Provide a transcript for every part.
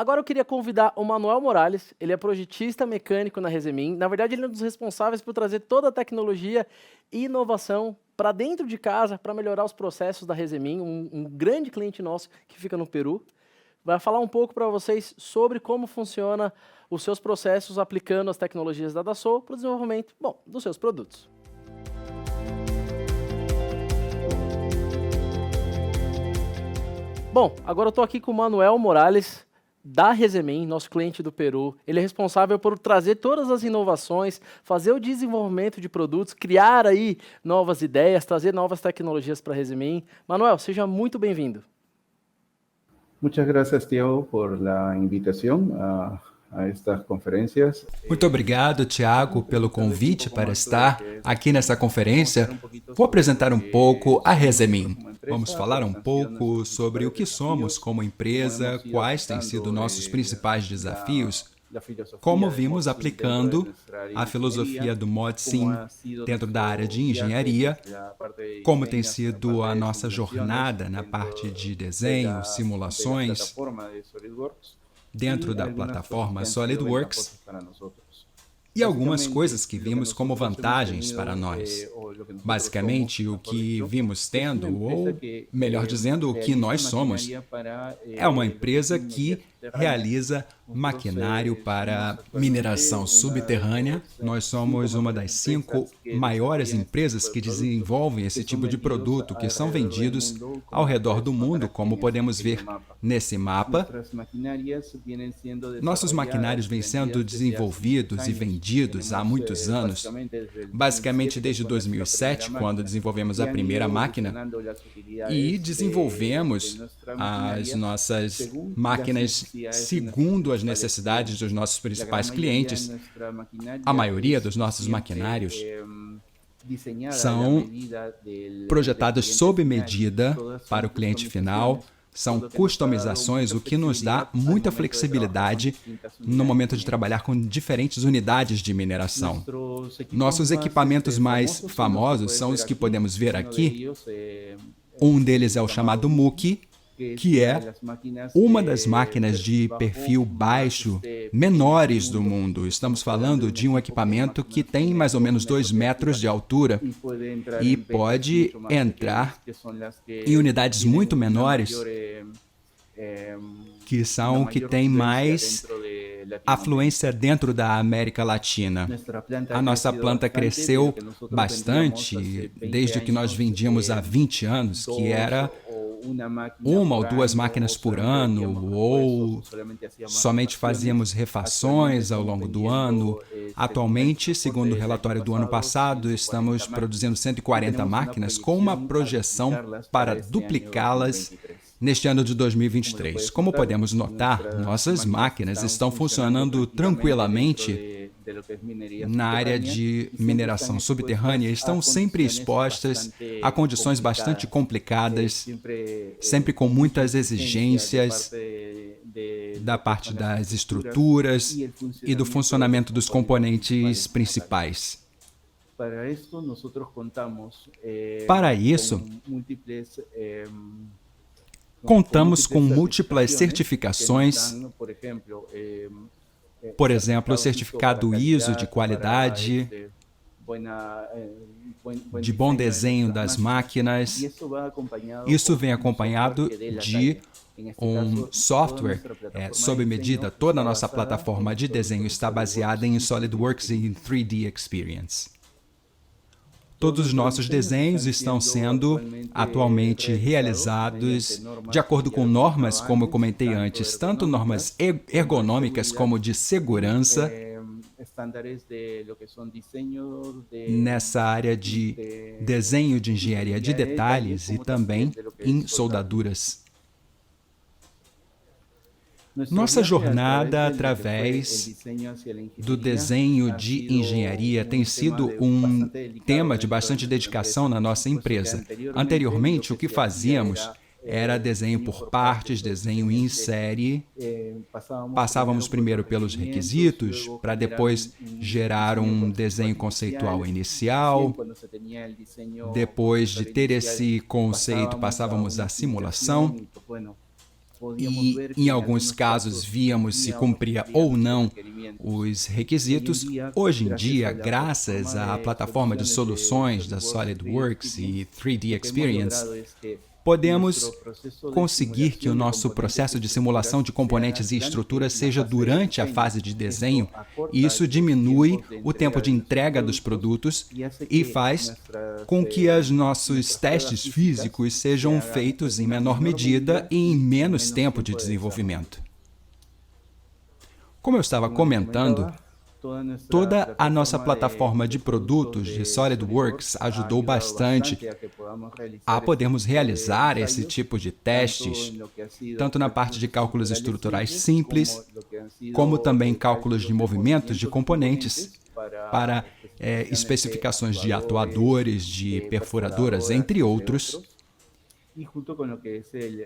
Agora eu queria convidar o Manuel Morales, ele é projetista mecânico na Resemin. Na verdade, ele é um dos responsáveis por trazer toda a tecnologia e inovação para dentro de casa, para melhorar os processos da Resemin, um grande cliente nosso que fica no Peru. Vai falar um pouco para vocês sobre como funciona os seus processos aplicando as tecnologias da Dassault para o desenvolvimento, dos seus produtos. Bom, agora eu estou aqui com o Manuel Morales, da Resemin, nosso cliente do Peru. Ele é responsável por trazer todas as inovações, fazer o desenvolvimento de produtos, criar aí novas ideias, trazer novas tecnologias para a Resemin. Manuel, seja muito bem-vindo. Muchas gracias, Tiago, por la invitación a estas conferências. Muito obrigado, Tiago, pelo convite para estar aqui nessa conferência. Vou apresentar um pouco a Resemin. Vamos falar um pouco sobre o que somos como empresa, quais têm sido nossos principais desafios, como vimos aplicando a filosofia do ModSim dentro da área de engenharia, como tem sido a nossa jornada na parte de desenho, simulações, dentro da plataforma SolidWorks, e algumas coisas que vimos como vantagens para nós. Basicamente, o que vimos tendo, ou melhor dizendo, o que nós somos, é uma empresa que realiza maquinário para mineração subterrânea. Nós somos uma das 5 maiores empresas que desenvolvem esse tipo de produto, que são vendidos ao redor do mundo, como podemos ver nesse mapa. Nossos maquinários vêm sendo desenvolvidos e vendidos há muitos anos, basicamente desde 2007, quando desenvolvemos a primeira máquina, e desenvolvemos as nossas máquinas segundo as necessidades dos nossos principais clientes. A maioria dos nossos maquinários são projetados sob medida para o cliente final, são customizações, o que nos dá muita flexibilidade no momento de trabalhar com diferentes unidades de mineração. Nossos equipamentos mais famosos são os que podemos ver aqui. Um deles é o chamado Muki, que é uma das máquinas de perfil baixo menores do mundo. Estamos falando de um equipamento que tem mais ou menos 2 metros de altura e pode entrar em unidades muito menores, que são que têm mais afluência dentro da América Latina. A nossa planta cresceu bastante desde que nós vendíamos há 20 anos, que era 1 ou 2 máquinas por ano, ou somente fazíamos refações ao longo do ano. Atualmente, segundo o relatório do ano passado, estamos produzindo 140 máquinas com uma projeção para duplicá-las neste ano de 2023. Como podemos notar, nossas máquinas estão funcionando tranquilamente na área de mineração subterrânea, estão sempre expostas a condições bastante complicadas, sempre com muitas exigências da parte das estruturas e do funcionamento dos componentes principais. Para isso, contamos com múltiplas certificações, por exemplo, o certificado ISO de qualidade, de bom desenho das máquinas. Isso vem acompanhado de um software sob medida. Toda a nossa plataforma de desenho está baseada em SolidWorks e em 3D Experience. Todos os nossos desenhos estão sendo atualmente realizados de acordo com normas, como eu comentei antes, tanto normas ergonômicas como de segurança, nessa área de desenho de engenharia de detalhes e também em soldaduras. Nossa jornada através do desenho de engenharia tem sido um tema de bastante dedicação na nossa empresa. Anteriormente, o que fazíamos era desenho por partes, desenho em série. Passávamos primeiro pelos requisitos, para depois gerar um desenho conceitual inicial. Depois de ter esse conceito, passávamos à simulação. e, em alguns casos, víamos se cumpria ou não os requisitos. Hoje em dia, graças à plataforma de soluções da SolidWorks e 3D Experience, podemos conseguir que o nosso processo de simulação de componentes e estruturas seja durante a fase de desenho, e isso diminui o tempo de entrega dos produtos e faz com que os nossos testes físicos sejam feitos em menor medida e em menos tempo de desenvolvimento. Como eu estava comentando, toda a nossa plataforma de produtos de SolidWorks ajudou bastante a podermos realizar esse tipo de testes, tanto na parte de cálculos estruturais simples, como também cálculos de movimentos de componentes para especificações de atuadores, de perfuradoras, entre outros,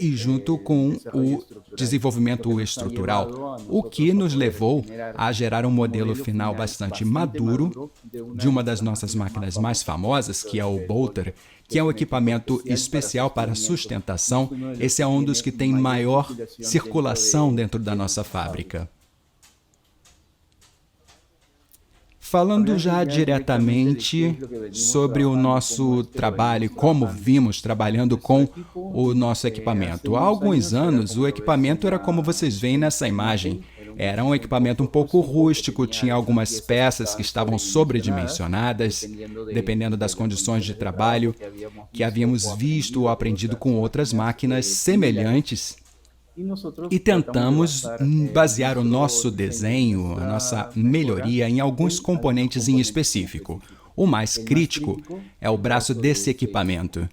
e junto com o desenvolvimento estrutural, o que nos levou a gerar um modelo final bastante maduro de uma das nossas máquinas mais famosas, que é o Bolter, que é um equipamento especial para sustentação. Esse é um dos que tem maior circulação dentro da nossa fábrica. Falando já diretamente sobre o nosso trabalho e como vimos trabalhando com o nosso equipamento. Há alguns anos, o equipamento era como vocês veem nessa imagem. Era um equipamento um pouco rústico, tinha algumas peças que estavam sobredimensionadas, dependendo das condições de trabalho, que havíamos visto ou aprendido com outras máquinas semelhantes. E tentamos basear o nosso desenho, a nossa melhoria, em alguns componentes em específico. O mais crítico é o braço desse equipamento.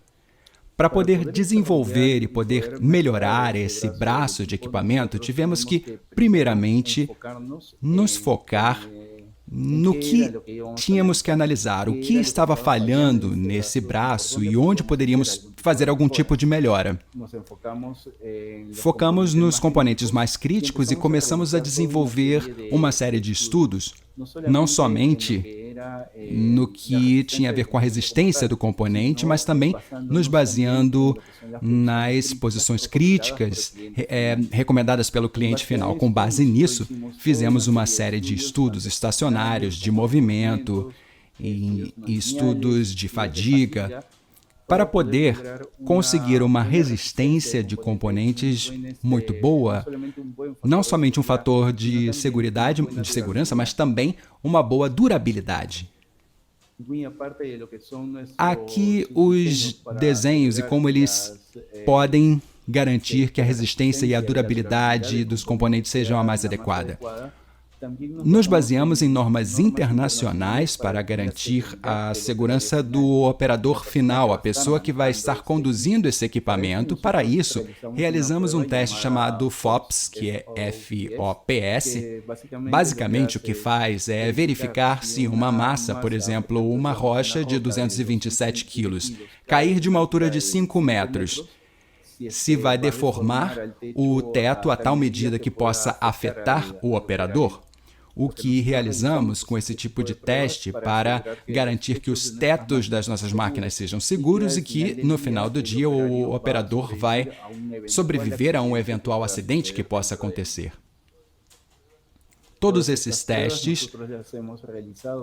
Para poder desenvolver e poder melhorar esse braço de equipamento, tivemos que, primeiramente, nos focar no que tínhamos que analisar, o que estava falhando nesse braço e onde poderíamos fazer algum tipo de melhora. Focamos nos componentes mais críticos e começamos a desenvolver uma série de estudos, não somente no que tinha a ver com a resistência do componente, mas também nos baseando nas posições críticas recomendadas pelo cliente final. Com base nisso, fizemos uma série de estudos estacionários de movimento e estudos de fadiga para poder conseguir uma resistência de componentes muito boa, não somente um fator de segurança, mas também uma boa durabilidade. Aqui os desenhos e como eles podem garantir que a resistência e a durabilidade dos componentes sejam a mais adequada. Nos baseamos em normas internacionais para garantir a segurança do operador final, a pessoa que vai estar conduzindo esse equipamento. Para isso, realizamos um teste chamado FOPS, que é F-O-P-S. Basicamente, o que faz é verificar se uma massa, por exemplo, uma rocha de 227 quilos, cair de uma altura de 5 metros, se vai deformar o teto a tal medida que possa afetar o operador. O que realizamos com esse tipo de teste para garantir que os tetos das nossas máquinas sejam seguros e que, no final do dia, o operador vai sobreviver a um eventual acidente que possa acontecer. Todos esses testes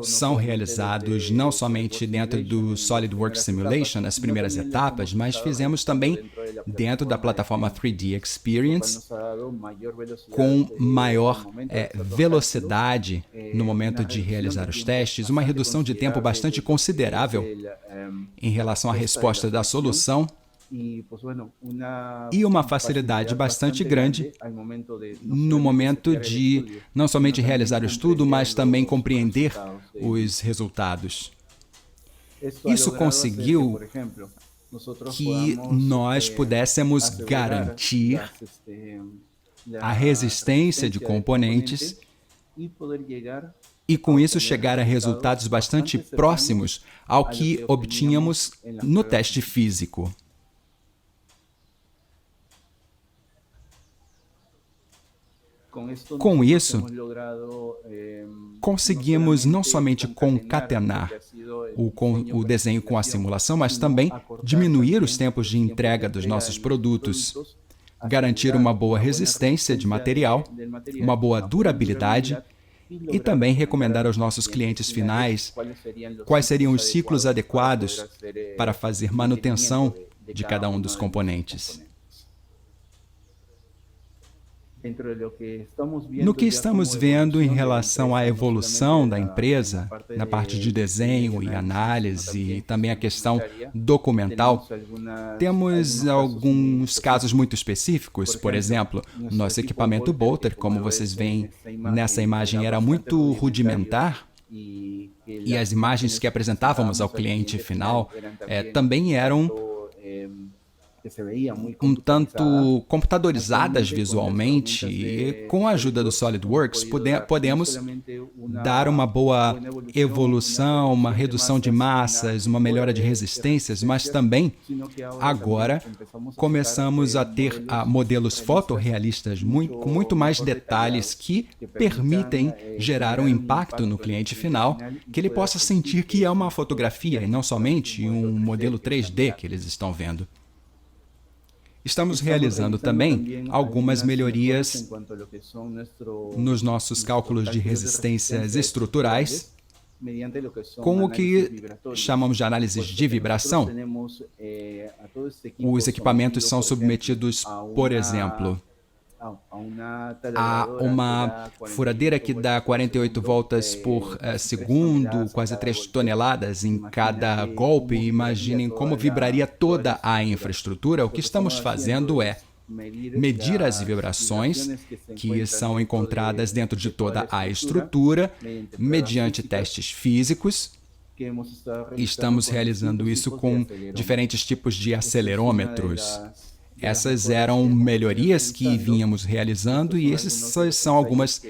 são realizados não somente dentro do SolidWorks Simulation, nas primeiras etapas, mas fizemos também dentro da plataforma 3D Experience, com maior velocidade no momento de realizar os testes, uma redução de tempo bastante considerável em relação à resposta da solução, e uma facilidade bastante grande no momento de não somente realizar o estudo, mas também compreender os resultados. Isso conseguiu que nós pudéssemos garantir a resistência de componentes e, com isso, chegar a resultados bastante próximos ao que obtínhamos no teste físico. Com isso, conseguimos não somente concatenar o desenho com a simulação, mas também diminuir os tempos de entrega dos nossos produtos. garantir uma boa resistência de material, uma boa durabilidade e também recomendar aos nossos clientes finais quais seriam os ciclos adequados para fazer manutenção de cada um dos componentes. No que estamos vendo em relação à evolução da empresa, na parte de desenho e análise e também a questão documental, temos alguns casos muito específicos. Por exemplo, nosso equipamento Bolter, como vocês veem nessa imagem, era muito rudimentar e as imagens que apresentávamos ao cliente final também eram um tanto computadorizadas visualmente, e com a ajuda do SolidWorks podemos dar uma boa evolução, uma redução de massas, uma melhora de resistências, mas também agora começamos a ter modelos fotorrealistas com muito mais detalhes que permitem gerar um impacto no cliente final, que ele possa sentir que é uma fotografia e não somente um modelo 3D que eles estão vendo. Estamos realizando também algumas melhorias nos nossos cálculos de resistências estruturais, com o que chamamos de análises de vibração. Os equipamentos são submetidos, por exemplo, a uma furadeira que dá 48 voltas por segundo, quase 3 toneladas em cada golpe. Imaginem como vibraria toda a infraestrutura. O que estamos fazendo é medir as vibrações que são encontradas dentro de toda a estrutura, mediante testes físicos. Estamos realizando isso com diferentes tipos de acelerômetros. Essas eram melhorias que vínhamos realizando e essas são algumas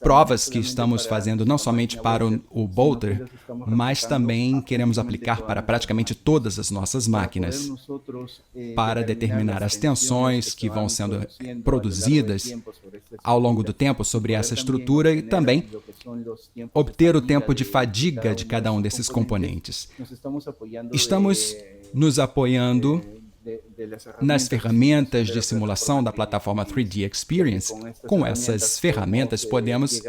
provas que estamos fazendo não somente para o Bolter, mas também queremos aplicar para praticamente todas as nossas máquinas, para determinar as tensões que vão sendo produzidas ao longo do tempo sobre essa estrutura e também obter o tempo de fadiga de cada um desses componentes. Estamos nos apoiando nas ferramentas de simulação da plataforma 3D Experience. Com essas ferramentas, podemos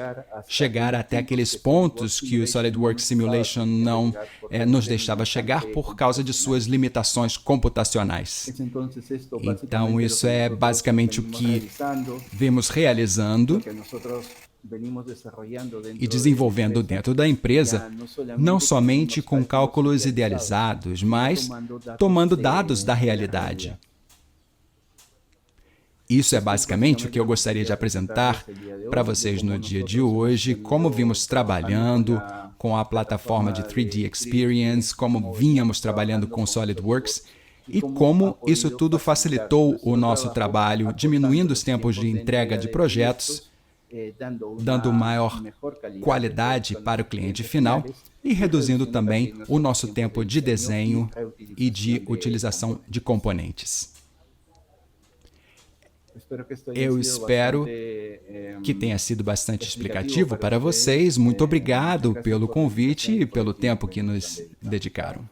chegar até aqueles pontos que o SolidWorks Simulation não nos deixava chegar por causa de suas limitações computacionais. Então, isso é basicamente o que vemos realizando e desenvolvendo dentro da empresa, não somente com cálculos idealizados, mas tomando dados da realidade. Isso é basicamente o que eu gostaria de apresentar para vocês no dia de hoje, como vimos trabalhando com a plataforma de 3D Experience, como vínhamos trabalhando com SolidWorks e como isso tudo facilitou o nosso trabalho, diminuindo os tempos de entrega de projetos, dando maior qualidade para o cliente final e reduzindo também o nosso tempo de desenho e de utilização de componentes. Eu espero que tenha sido bastante explicativo para vocês. Muito obrigado pelo convite e pelo tempo que nos dedicaram.